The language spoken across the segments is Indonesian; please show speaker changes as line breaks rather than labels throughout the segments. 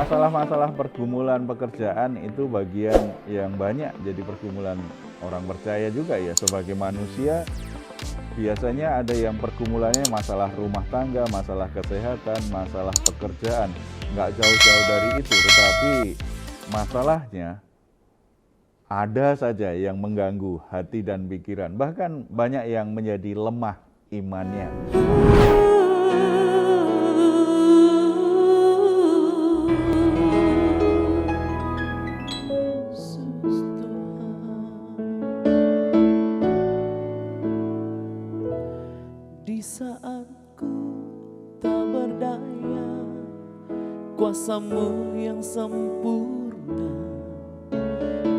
Masalah-masalah pergumulan pekerjaan itu bagian yang banyak jadi pergumulan orang percaya juga ya. Sebagai manusia biasanya ada yang pergumulannya masalah rumah tangga, masalah kesehatan, masalah pekerjaan. Nggak jauh-jauh dari itu, tetapi masalahnya ada saja yang mengganggu hati dan pikiran. Bahkan banyak yang menjadi lemah imannya.
Di saat ku tak berdaya, kuasa-Mu yang sempurna.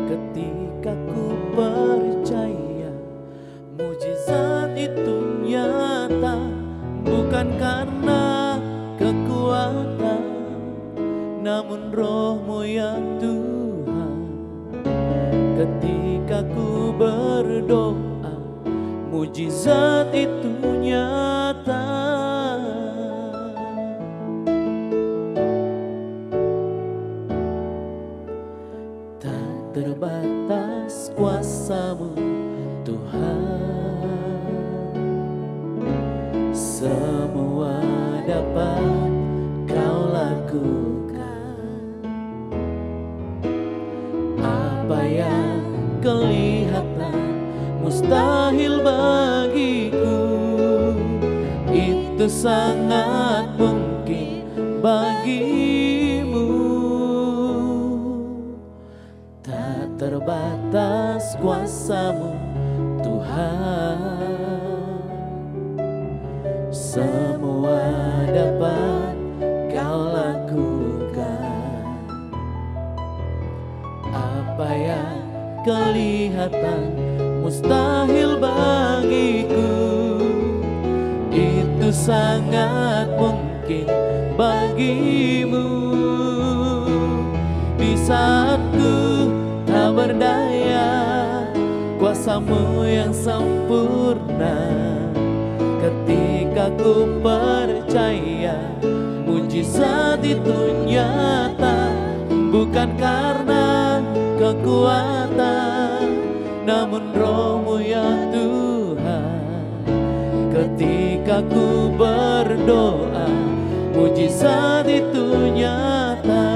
Ketika ku percaya, mujizat itu nyata. Bukan karena kekuatan, namun Roh-Mu ya Tuhan. Ketika ku berdoa, mujizat itu nyata. Tak terbatas kuasa-Mu Tuhan, semua dapat Kau lakukan. Apa yang kelihatan mustahil bagiku, itu sangat mungkin bagimu. Tak terbatas kuasa-Mu Tuhan, semua dapat Kau lakukan. Apa yang kelihatan mustahil bagiku, itu sangat mungkin bagimu. Di saat ku tak berdaya, kuasa-Mu yang sempurna. Ketika ku percaya, mujizat itu nyata. Bukan karena kekuatan, namun Roh-Mu ya Tuhan. Ketika ku berdoa, mujizat itu nyata.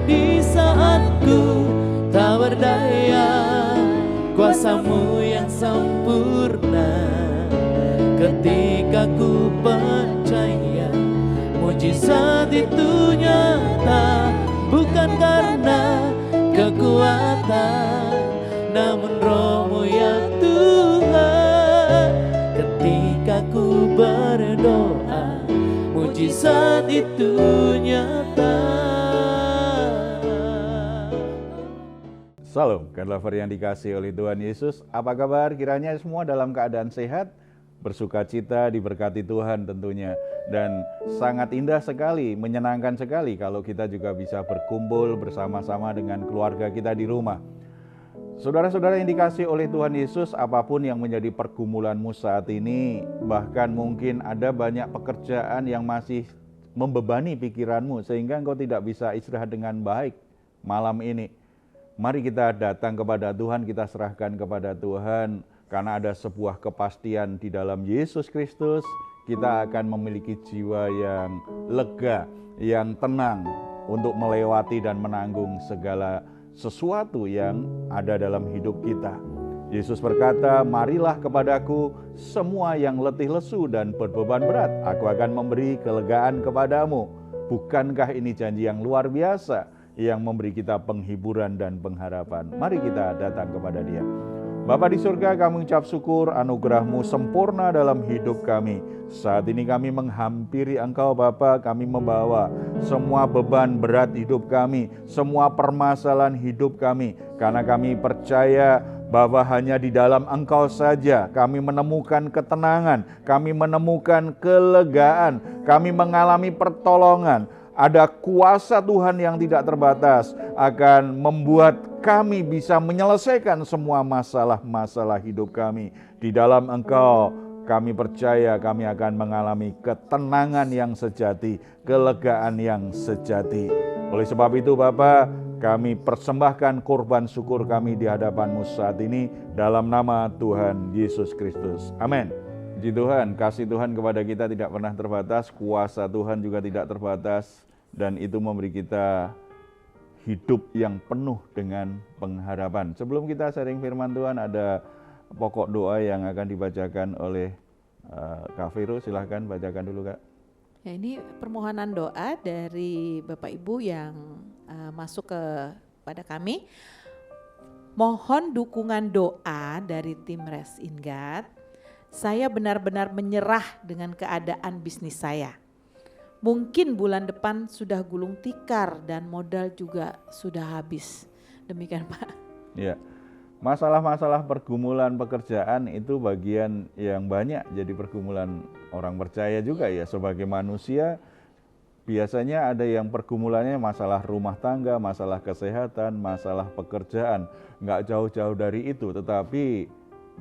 Di saat ku tak berdaya, kuasa-Mu yang sempurna. Ketika ku percaya, mujizat itu nyata. Bukan karena kekuatan, namun Roh-Mu ya Tuhan. Ketika ku berdoa, mujizat itu nyata.
Salam, God lover yang dikasihi oleh Tuhan Yesus. Apa kabar? Kiranya semua dalam keadaan sehat, bersuka cita, diberkati Tuhan tentunya. Dan sangat indah sekali, menyenangkan sekali kalau kita juga bisa berkumpul bersama-sama dengan keluarga kita di rumah. Saudara-saudara yang dikasihi oleh Tuhan Yesus, apapun yang menjadi pergumulanmu saat ini, bahkan mungkin ada banyak pekerjaan yang masih membebani pikiranmu sehingga engkau tidak bisa istirahat dengan baik malam ini. Mari kita datang kepada Tuhan, kita serahkan kepada Tuhan, karena ada sebuah kepastian di dalam Yesus Kristus. Kita akan memiliki jiwa yang lega, yang tenang untuk melewati dan menanggung segala sesuatu yang ada dalam hidup kita. Yesus berkata, marilah kepadaku semua yang letih lesu dan berbeban berat, aku akan memberi kelegaan kepadamu. Bukankah ini janji yang luar biasa yang memberi kita penghiburan dan pengharapan? Mari kita datang kepada Dia. Bapa di surga, kami ucap syukur anugerah-Mu sempurna dalam hidup kami. Saat ini kami menghampiri Engkau Bapa, kami membawa semua beban berat hidup kami, semua permasalahan hidup kami. Karena kami percaya bahwa hanya di dalam Engkau saja kami menemukan ketenangan, kami menemukan kelegaan, kami mengalami pertolongan. Ada kuasa Tuhan yang tidak terbatas akan membuat kami bisa menyelesaikan semua masalah-masalah hidup kami. Di dalam Engkau kami percaya kami akan mengalami ketenangan yang sejati, kelegaan yang sejati. Oleh sebab itu Bapa, kami persembahkan korban syukur kami di hadapan-Mu saat ini dalam nama Tuhan Yesus Kristus. Amin. Puji Tuhan, kasih Tuhan kepada kita tidak pernah terbatas, kuasa Tuhan juga tidak terbatas, dan itu memberi kita hidup yang penuh dengan pengharapan. Sebelum kita sharing firman Tuhan, ada pokok doa yang akan dibacakan oleh Kak Vero. Silahkan bacakan dulu Kak.
Ya, ini permohonan doa dari Bapak Ibu yang masuk kepada kami. Mohon dukungan doa dari tim Rest in God. Saya benar-benar menyerah dengan keadaan bisnis saya. Mungkin bulan depan sudah gulung tikar dan modal juga sudah habis. Demikian Pak.
Ya. Masalah-masalah pergumulan pekerjaan itu bagian yang banyak jadi pergumulan orang percaya juga ya. Sebagai manusia biasanya ada yang pergumulannya masalah rumah tangga, masalah kesehatan, masalah pekerjaan. Nggak jauh-jauh dari itu, tetapi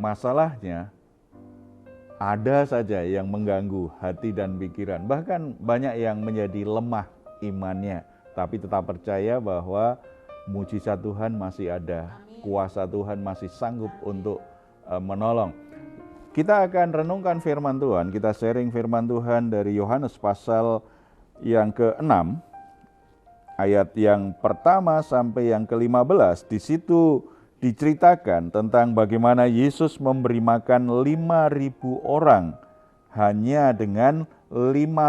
masalahnya ada saja yang mengganggu hati dan pikiran. Bahkan banyak yang menjadi lemah imannya, tapi tetap percaya bahwa mujizat Tuhan masih ada. Kuasa Tuhan masih sanggup untuk menolong. Kita akan renungkan firman Tuhan, kita sharing firman Tuhan dari Yohanes pasal yang ke-6, ayat yang pertama sampai yang ke-15. Di situ diceritakan tentang bagaimana Yesus memberi makan 5.000 orang hanya dengan 5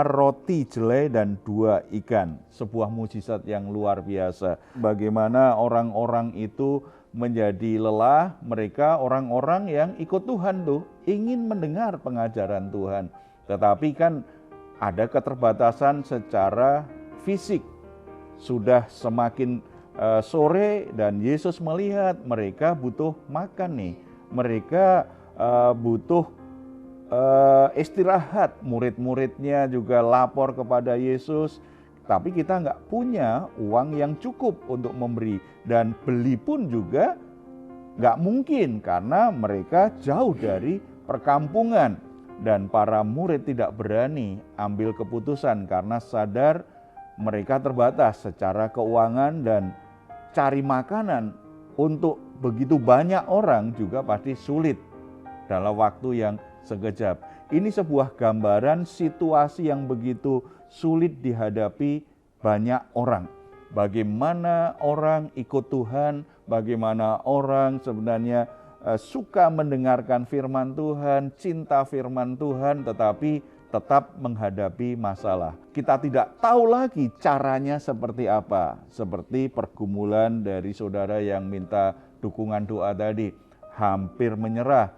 roti jelai dan 2 ikan. Sebuah mujizat yang luar biasa. Bagaimana orang-orang itu menjadi lelah, mereka orang-orang yang ikut Tuhan tuh ingin mendengar pengajaran Tuhan. Tetapi kan ada keterbatasan secara fisik. Sudah semakin sore dan Yesus melihat mereka butuh makan nih. Mereka butuh istirahat. Murid-muridnya juga lapor kepada Yesus. Tapi kita nggak punya uang yang cukup untuk memberi. Dan beli pun juga nggak mungkin karena mereka jauh dari perkampungan. Dan para murid tidak berani ambil keputusan karena sadar mereka terbatas secara keuangan dan cari makanan untuk begitu banyak orang juga pasti sulit dalam waktu yang sekejap. Ini sebuah gambaran situasi yang begitu sulit dihadapi banyak orang. Bagaimana orang ikut Tuhan, bagaimana orang sebenarnya suka mendengarkan firman Tuhan, cinta firman Tuhan, tetapi tetap menghadapi masalah. Kita tidak tahu lagi caranya seperti apa. Seperti pergumulan dari saudara yang minta dukungan doa tadi. Hampir menyerah.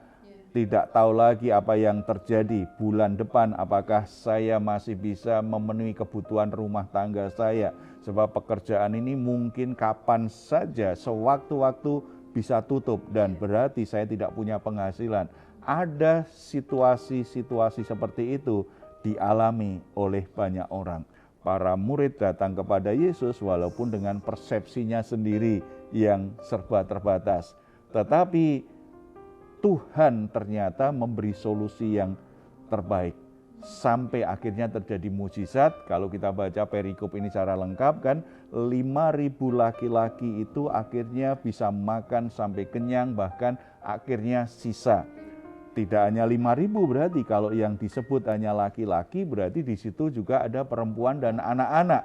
Tidak tahu lagi apa yang terjadi bulan depan, apakah saya masih bisa memenuhi kebutuhan rumah tangga saya. Sebab pekerjaan ini mungkin kapan saja, sewaktu-waktu bisa tutup dan berarti saya tidak punya penghasilan. Ada situasi-situasi seperti itu dialami oleh banyak orang. Para murid datang kepada Yesus walaupun dengan persepsinya sendiri yang serba terbatas. Tetapi Tuhan ternyata memberi solusi yang terbaik. Sampai akhirnya terjadi mujizat. Kalau kita baca perikop ini secara lengkap kan, 5.000 laki-laki itu akhirnya bisa makan sampai kenyang, bahkan akhirnya sisa. Tidak hanya 5.000 berarti, kalau yang disebut hanya laki-laki berarti di situ juga ada perempuan dan anak-anak.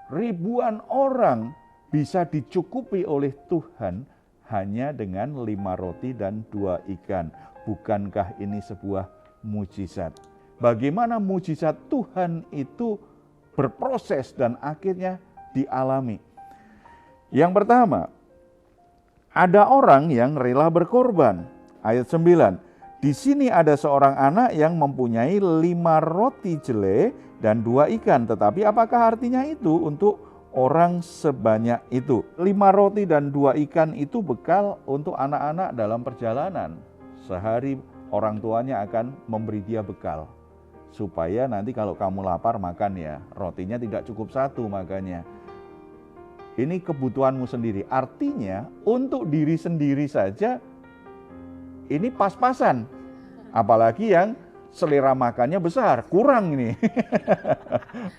Ribuan orang bisa dicukupi oleh Tuhan hanya dengan 5 roti dan 2 ikan. Bukankah ini sebuah mujizat? Bagaimana mujizat Tuhan itu berproses dan akhirnya dialami. Yang pertama, ada orang yang rela berkorban. Ayat 9, di sini ada seorang anak yang mempunyai 5 roti jelai dan 2 ikan. Tetapi apakah artinya itu untuk orang sebanyak itu? 5 roti dan 2 ikan itu bekal untuk anak-anak dalam perjalanan. Sehari orang tuanya akan memberi dia bekal. Supaya nanti kalau kamu lapar makan ya. Rotinya tidak cukup 1 makanya. Ini kebutuhanmu sendiri. Artinya untuk diri sendiri saja ini pas-pasan. Apalagi yang selera makannya besar, kurang ini.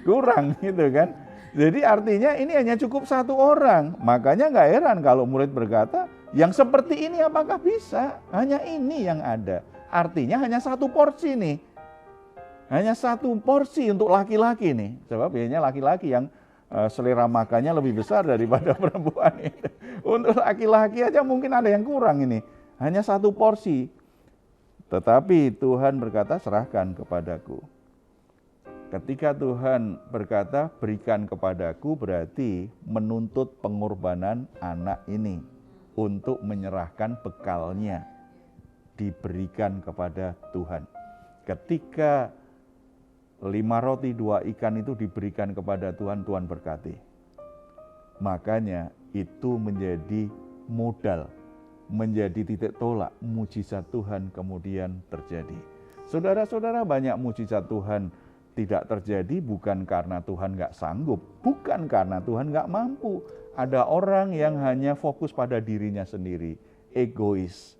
Kurang gitu kan. Jadi artinya ini hanya cukup satu orang. Makanya nggak heran kalau murid berkata, yang seperti ini apakah bisa? Hanya ini yang ada. Artinya hanya satu porsi nih. Hanya satu porsi untuk laki-laki nih. Sebab biasanya laki-laki yang selera makannya lebih besar daripada perempuan itu. Untuk laki-laki aja mungkin ada yang kurang ini. Hanya satu porsi. Tetapi Tuhan berkata, serahkan kepadaku. Ketika Tuhan berkata, berikan kepadaku, berarti menuntut pengorbanan anak ini untuk menyerahkan bekalnya, diberikan kepada Tuhan. Ketika 5 roti 2 ikan itu diberikan kepada Tuhan, Tuhan berkati. Makanya itu menjadi modal, menjadi titik tolak mujizat Tuhan kemudian terjadi. Saudara-saudara, banyak mujizat Tuhan tidak terjadi bukan karena Tuhan nggak sanggup, bukan karena Tuhan nggak mampu. Ada orang yang hanya fokus pada dirinya sendiri, egois.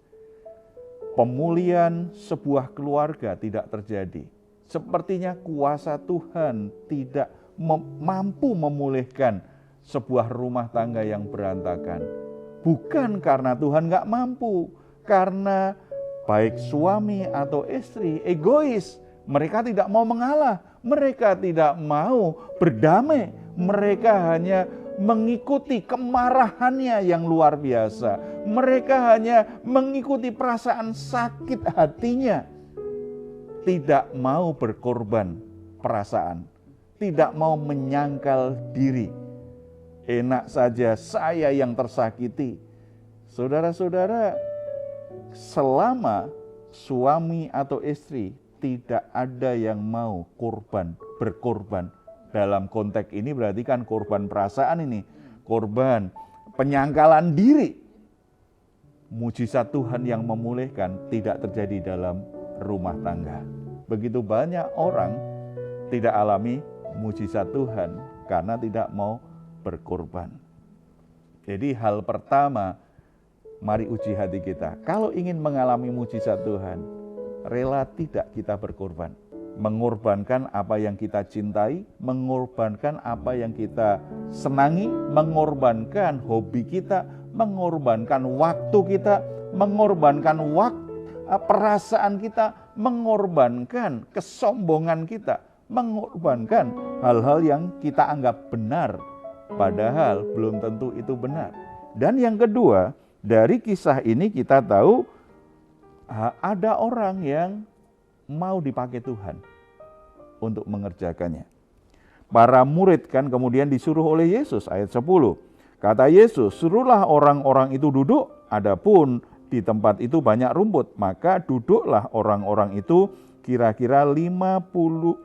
Pemulihan sebuah keluarga tidak terjadi. Sepertinya kuasa Tuhan tidak mampu memulihkan sebuah rumah tangga yang berantakan. Bukan karena Tuhan nggak mampu, karena baik suami atau istri egois. Mereka tidak mau mengalah, mereka tidak mau berdamai, mereka hanya mengikuti kemarahannya yang luar biasa. Mereka hanya mengikuti perasaan sakit hatinya. Tidak mau berkorban perasaan, tidak mau menyangkal diri. Enak saja saya yang tersakiti. Saudara-saudara, selama suami atau istri tidak ada yang mau berkorban. Dalam konteks ini berarti kan korban perasaan ini, korban penyangkalan diri. Mujizat Tuhan yang memulihkan tidak terjadi dalam rumah tangga. Begitu banyak orang tidak alami mujizat Tuhan karena tidak mau berkorban. Jadi hal pertama, mari uji hati kita. Kalau ingin mengalami mujizat Tuhan, rela tidak kita berkorban. Mengorbankan apa yang kita cintai, mengorbankan apa yang kita senangi, mengorbankan hobi kita, mengorbankan waktu kita, mengorbankan perasaan kita, mengorbankan kesombongan kita, mengorbankan hal-hal yang kita anggap benar, padahal belum tentu itu benar. Dan yang kedua, dari kisah ini kita tahu ada orang yang mau dipakai Tuhan untuk mengerjakannya. Para murid kan kemudian disuruh oleh Yesus, ayat 10. Kata Yesus, suruhlah orang-orang itu duduk, adapun di tempat itu banyak rumput, maka duduklah orang-orang itu, kira-kira 55.000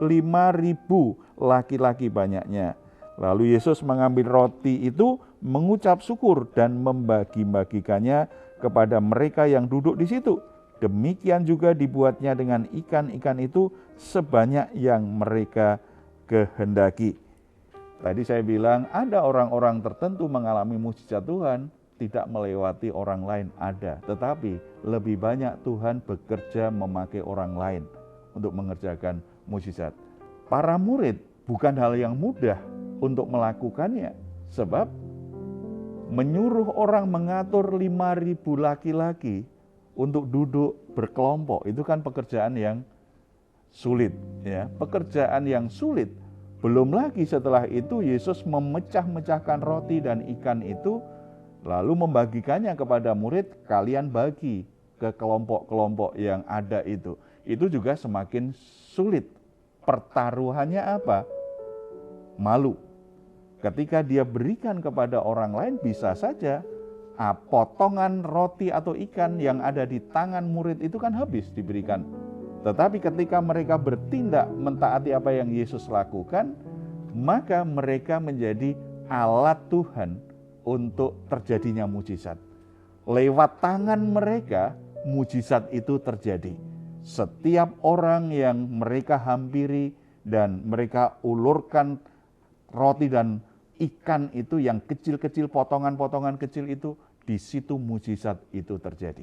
laki-laki banyaknya. Lalu Yesus mengambil roti itu, mengucap syukur dan membagi-bagikannya kepada mereka yang duduk di situ. Demikian juga dibuatnya dengan ikan-ikan itu sebanyak yang mereka kehendaki. Tadi saya bilang ada orang-orang tertentu mengalami mujizat Tuhan, tidak melewati orang lain ada. Tetapi lebih banyak Tuhan bekerja memakai orang lain untuk mengerjakan mujizat. Para murid bukan hal yang mudah untuk melakukannya. Sebab menyuruh orang mengatur 5.000 laki-laki untuk duduk berkelompok, itu kan pekerjaan yang sulit, ya, pekerjaan yang sulit. Belum lagi setelah itu Yesus memecah-mecahkan roti dan ikan itu, lalu membagikannya kepada murid, kalian bagi ke kelompok-kelompok yang ada itu. Itu juga semakin sulit. Pertaruhannya apa? Malu. Ketika dia berikan kepada orang lain, bisa saja potongan roti atau ikan yang ada di tangan murid itu kan habis diberikan. Tetapi ketika mereka bertindak mentaati apa yang Yesus lakukan, maka mereka menjadi alat Tuhan untuk terjadinya mujizat. Lewat tangan mereka, mujizat itu terjadi. Setiap orang yang mereka hampiri dan mereka ulurkan roti dan ikan itu yang kecil-kecil, potongan-potongan kecil itu, di situ mujizat itu terjadi.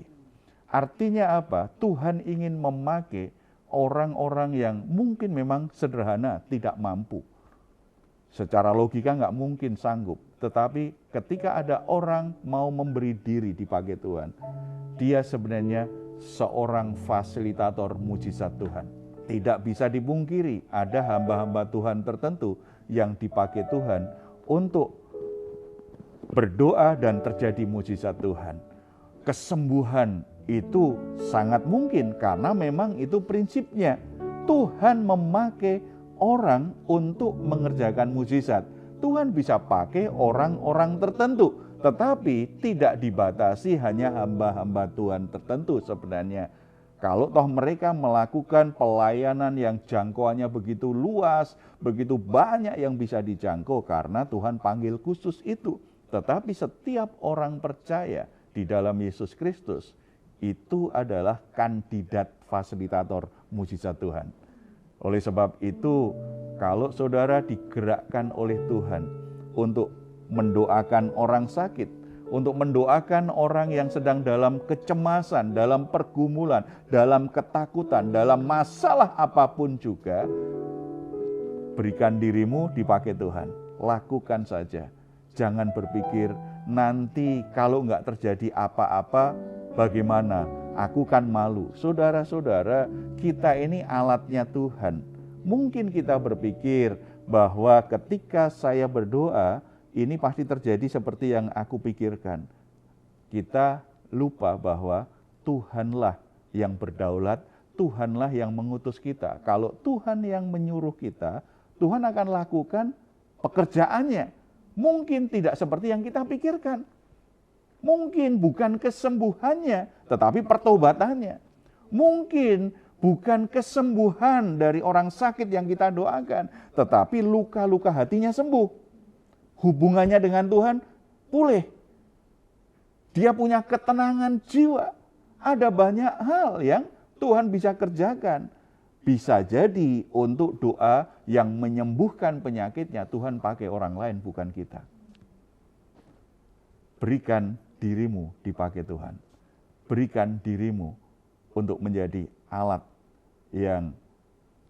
Artinya apa? Tuhan ingin memakai orang-orang yang mungkin memang sederhana, tidak mampu. Secara logika nggak mungkin sanggup. Tetapi ketika ada orang mau memberi diri dipakai Tuhan, dia sebenarnya seorang fasilitator mujizat Tuhan. Tidak bisa dipungkiri, ada hamba-hamba Tuhan tertentu yang dipakai Tuhan untuk berdoa dan terjadi mujizat Tuhan. Kesembuhan itu sangat mungkin karena memang itu prinsipnya. Tuhan memakai orang untuk mengerjakan mujizat. Tuhan bisa pakai orang-orang tertentu, tetapi tidak dibatasi hanya hamba-hamba Tuhan tertentu sebenarnya. Kalau toh mereka melakukan pelayanan yang jangkauannya begitu luas, begitu banyak yang bisa dijangkau karena Tuhan panggil khusus itu. Tetapi setiap orang percaya di dalam Yesus Kristus itu adalah kandidat fasilitator mujizat Tuhan. Oleh sebab itu, kalau saudara digerakkan oleh Tuhan untuk mendoakan orang sakit, untuk mendoakan orang yang sedang dalam kecemasan, dalam pergumulan, dalam ketakutan, dalam masalah apapun juga, berikan dirimu dipakai Tuhan. Lakukan saja. Jangan berpikir nanti kalau nggak terjadi apa-apa, bagaimana? Aku kan malu. Saudara-saudara, kita ini alatnya Tuhan. Mungkin kita berpikir bahwa ketika saya berdoa, ini pasti terjadi seperti yang aku pikirkan. Kita lupa bahwa Tuhanlah yang berdaulat, Tuhanlah yang mengutus kita. Kalau Tuhan yang menyuruh kita, Tuhan akan lakukan pekerjaannya. Mungkin tidak seperti yang kita pikirkan. Mungkin bukan kesembuhannya, tetapi pertobatannya. Mungkin bukan kesembuhan dari orang sakit yang kita doakan, tetapi luka-luka hatinya sembuh. Hubungannya dengan Tuhan pulih. Dia punya ketenangan jiwa. Ada banyak hal yang Tuhan bisa kerjakan. Bisa jadi untuk doa yang menyembuhkan penyakitnya, Tuhan pakai orang lain, bukan kita. Berikan dirimu dipakai Tuhan. Berikan dirimu untuk menjadi alat yang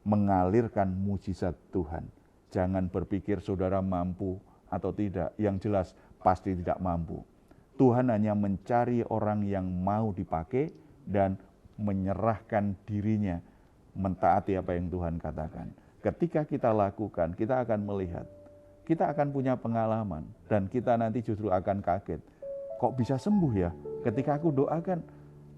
mengalirkan mujizat Tuhan. Jangan berpikir saudara mampu atau tidak. Yang jelas pasti tidak mampu. Tuhan hanya mencari orang yang mau dipakai dan menyerahkan dirinya, mentaati apa yang Tuhan katakan. Ketika kita lakukan, kita akan melihat, kita akan punya pengalaman, dan kita nanti justru akan kaget. Kok bisa sembuh ya? Ketika aku doakan,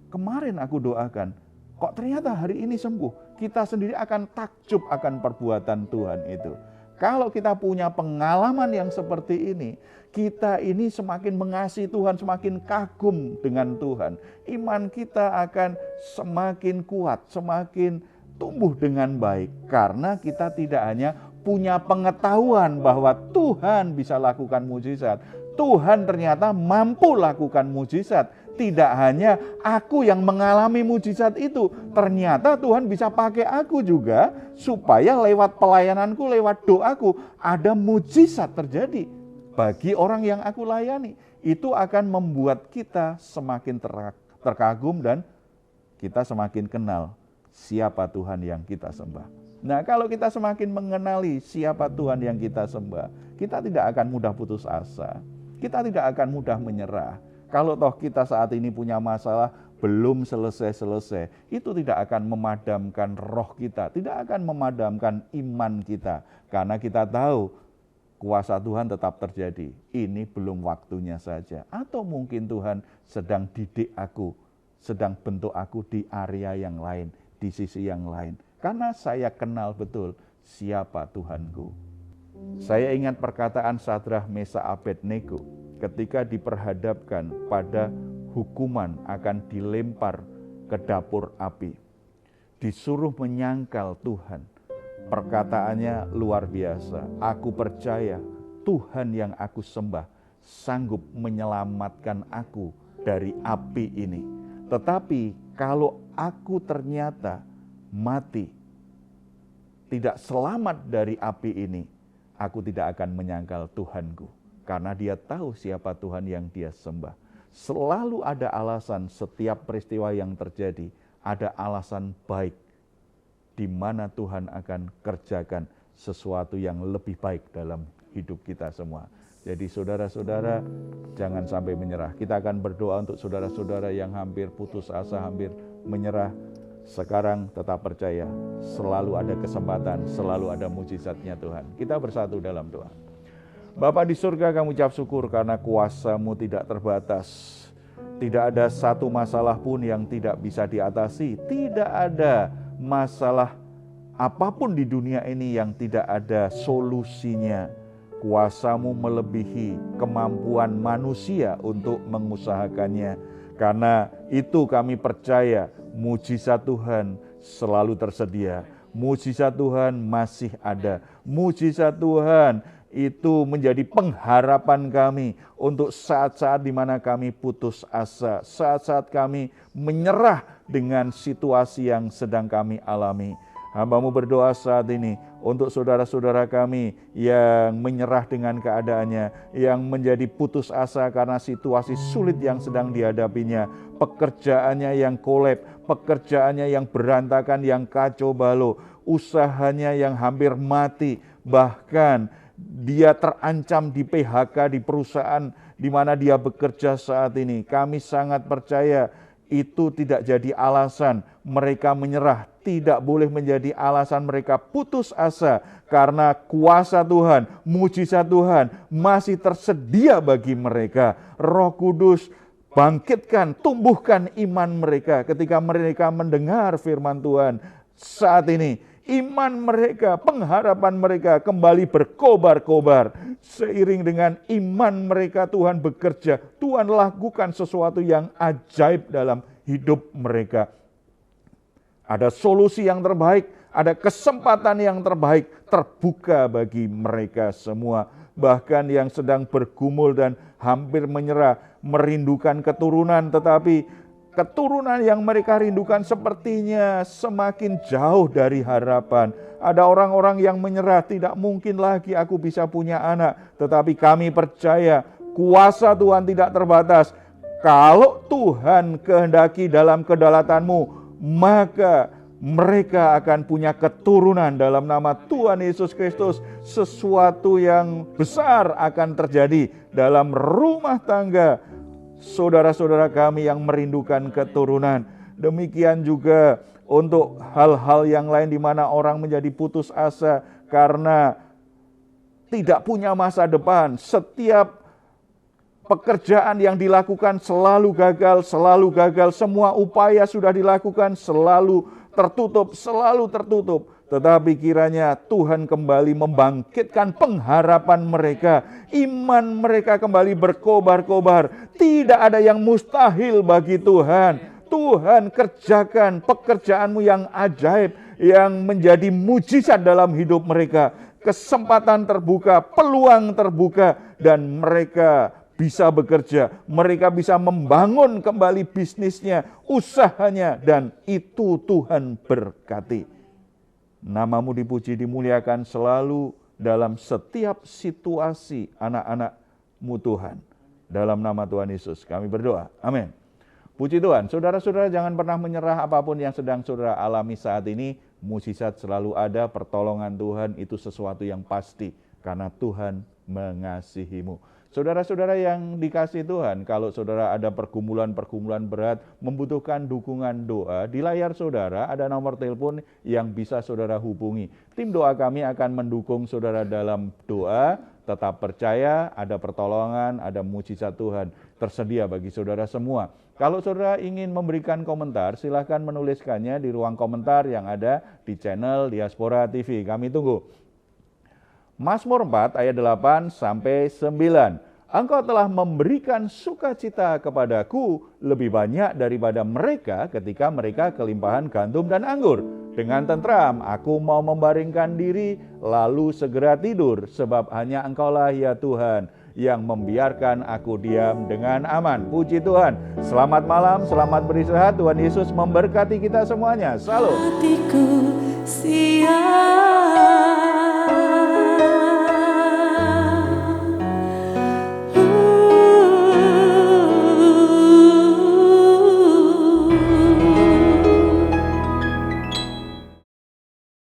kemarin aku doakan, kok ternyata hari ini sembuh. Kita sendiri akan takjub akan perbuatan Tuhan itu. Kalau kita punya pengalaman yang seperti ini, kita ini semakin mengasihi Tuhan, semakin kagum dengan Tuhan. Iman kita akan semakin kuat, semakin tumbuh dengan baik. Karena kita tidak hanya punya pengetahuan bahwa Tuhan bisa lakukan mujizat. Tuhan ternyata mampu lakukan mujizat. Tidak hanya aku yang mengalami mujizat itu. Ternyata Tuhan bisa pakai aku juga supaya lewat pelayananku, lewat doaku ada mujizat terjadi bagi orang yang aku layani. Itu akan membuat kita semakin terkagum dan kita semakin kenal siapa Tuhan yang kita sembah. Nah, kalau kita semakin mengenali siapa Tuhan yang kita sembah, kita tidak akan mudah putus asa. Kita tidak akan mudah menyerah. Kalau toh kita saat ini punya masalah belum selesai-selesai, itu tidak akan memadamkan roh kita, tidak akan memadamkan iman kita. Karena kita tahu kuasa Tuhan tetap terjadi. Ini belum waktunya saja. Atau mungkin Tuhan sedang didik aku, sedang bentuk aku di area yang lain, di sisi yang lain. Karena saya kenal betul siapa Tuhanku. Saya ingat perkataan Sadrah, Mesakh, Abednego ketika diperhadapkan pada hukuman akan dilempar ke dapur api. Disuruh menyangkal Tuhan. Perkataannya luar biasa. Aku percaya Tuhan yang aku sembah sanggup menyelamatkan aku dari api ini. Tetapi kalau aku ternyata mati, tidak selamat dari api ini, aku tidak akan menyangkal Tuhanku. Karena dia tahu siapa Tuhan yang dia sembah. Selalu ada alasan setiap peristiwa yang terjadi, ada alasan baik di mana Tuhan akan kerjakan sesuatu yang lebih baik dalam hidup kita semua. Jadi saudara-saudara, jangan sampai menyerah. Kita akan berdoa untuk saudara-saudara yang hampir putus asa, hampir menyerah. Sekarang tetap percaya, selalu ada kesempatan, selalu ada mujizatnya Tuhan. Kita bersatu dalam doa. Bapa di surga, kami ucap syukur karena kuasa-Mu tidak terbatas. Tidak ada satu masalah pun yang tidak bisa diatasi. Tidak ada masalah apapun di dunia ini yang tidak ada solusinya. Kuasa-Mu melebihi kemampuan manusia untuk mengusahakannya. Karena itu kami percaya mujizat Tuhan selalu tersedia. Mujizat Tuhan masih ada. Mujizat Tuhan itu menjadi pengharapan kami untuk saat-saat di mana kami putus asa. Saat-saat kami menyerah dengan situasi yang sedang kami alami. Hamba-Mu berdoa saat ini untuk saudara-saudara kami yang menyerah dengan keadaannya, yang menjadi putus asa karena situasi sulit yang sedang dihadapinya, pekerjaannya yang kolab, pekerjaannya yang berantakan, yang kacau balau, usahanya yang hampir mati, bahkan dia terancam di PHK di perusahaan di mana dia bekerja saat ini. Kami sangat percaya itu tidak jadi alasan mereka menyerah, tidak boleh menjadi alasan mereka putus asa, karena kuasa Tuhan, mujizat Tuhan masih tersedia bagi mereka. Roh Kudus bangkitkan, tumbuhkan iman mereka ketika mereka mendengar firman Tuhan saat ini. Iman mereka, pengharapan mereka kembali berkobar-kobar. Seiring dengan iman mereka Tuhan bekerja, Tuhan lakukan sesuatu yang ajaib dalam hidup mereka. Ada solusi yang terbaik, ada kesempatan yang terbaik terbuka bagi mereka semua. Bahkan yang sedang bergumul dan hampir menyerah, merindukan keturunan, tetapi keturunan yang mereka rindukan sepertinya semakin jauh dari harapan. Ada orang-orang yang menyerah, tidak mungkin lagi aku bisa punya anak. Tetapi kami percaya kuasa Tuhan tidak terbatas. Kalau Tuhan kehendaki dalam kedaulatan-Mu, maka mereka akan punya keturunan dalam nama Tuhan Yesus Kristus. Sesuatu yang besar akan terjadi dalam rumah tangga saudara-saudara kami yang merindukan keturunan. Demikian juga untuk hal-hal yang lain di mana orang menjadi putus asa karena tidak punya masa depan. Setiap pekerjaan yang dilakukan selalu gagal, semua upaya sudah dilakukan selalu tertutup. Tetapi kiranya Tuhan kembali membangkitkan pengharapan mereka. Iman mereka kembali berkobar-kobar. Tidak ada yang mustahil bagi Tuhan. Tuhan kerjakan pekerjaan-Mu yang ajaib, yang menjadi mujizat dalam hidup mereka. Kesempatan terbuka, peluang terbuka, dan mereka bisa bekerja. Mereka bisa membangun kembali bisnisnya, usahanya, dan itu Tuhan berkati. Nama-Mu dipuji, dimuliakan selalu dalam setiap situasi anak-anak-Mu Tuhan. Dalam nama Tuhan Yesus kami berdoa. Amin. Puji Tuhan. Saudara-saudara jangan pernah menyerah apapun yang sedang saudara alami saat ini. Mujizat selalu ada, pertolongan Tuhan itu sesuatu yang pasti. Karena Tuhan mengasihi-Mu. Saudara-saudara yang dikasihi Tuhan, kalau saudara ada pergumulan-pergumulan berat, membutuhkan dukungan doa, di layar saudara ada nomor telepon yang bisa saudara hubungi. Tim doa kami akan mendukung saudara dalam doa. Tetap percaya, ada pertolongan, ada mujizat Tuhan tersedia bagi saudara semua. Kalau saudara ingin memberikan komentar, silahkan menuliskannya di ruang komentar yang ada di channel Diaspora TV. Kami tunggu. Mazmur 4 ayat 8 sampai 9. Engkau telah memberikan sukacita kepadaku lebih banyak daripada mereka ketika mereka kelimpahan gandum dan anggur. Dengan tentram aku mau membaringkan diri lalu segera tidur, sebab hanya Engkaulah ya Tuhan yang membiarkan aku diam dengan aman. Puji Tuhan. Selamat malam, selamat beristirahat. Tuhan Yesus memberkati kita semuanya. Salam.
Hatiku siap